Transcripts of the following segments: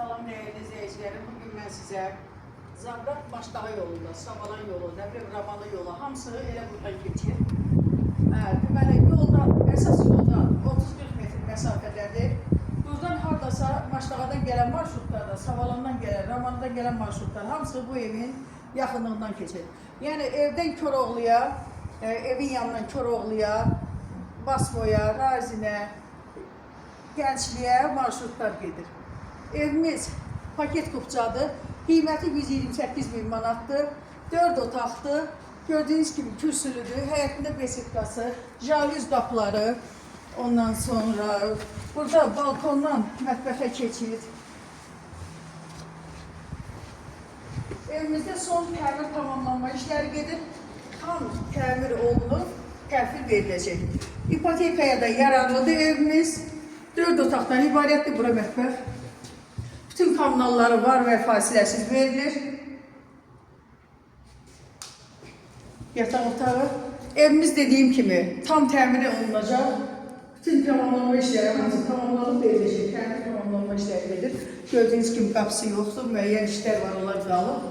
Salam değerli izleyicilerim. Bugün ben size Zabrat Maçdağı yolunda, Savalan yolu, Ramalı yolu hamısı elə buradan geçir. Deməli yolda, əsas yolda 30-40 metr məsafədədir. Buradan hardasa Maçdağdan gələn marşrutlarda, Savalandan gələn, Ramalıdan gələn marşrutlar hamısı bu evin yaxınlığından keçir. Yəni evdən Koroğluya, evin yanından Koroğluya, Basmoya, Razinə, Gəncliyə marşrutlar gedir. Evimiz paket kupçadır. Qiyməti 128.000 manatdır. 4 otaqdır. Gördüğünüz gibi kürsülüdür. Həyətində besetkası, jalüz qapıları. Ondan sonra burada balkondan mətbəxə keçid. Evimizdə son təmir tamamlanma işləri gedir. Tam təmir olunub, təhvil veriləcək. İpotekaya da yararlıdır evimiz. 4 otaqdan ibarətdir bura mətbəx. Bütün kommunalları var və fasiləsiz verilir. Yataq otağı. Evimiz dediyim kimi tam təmir olunacaq. Bütün tamamlanma işləri hamısı tamamlanıb veriləcək. Təmir tamamlanma işləri gedir. Gördüğünüz kimi qapısı yoxdur, müəyyən işlər var, onlar qalıb.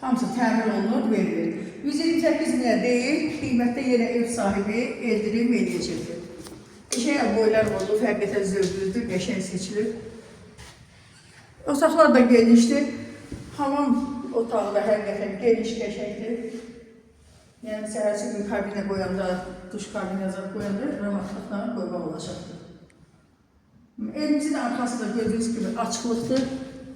Hamısı təmir olunur, verilir. 128.000'ə deyil, qiymətdə yenə ev sahibi eldirim eləyəcəkdir. Qəşəng boylar oldu, həqiqətən zövqlüdür, qəşəng seçilir. Otaqlar da genişdir. Hamam otağı da həqiqətən geniş, qəşəngdir. Yəni səhərsi gün kabinə qoyanda, duş kabinə qoyanda rahatlıqla qoymaq olacaqdır. Evimizin arkası da gördüğünüz gibi açıqlıqdır.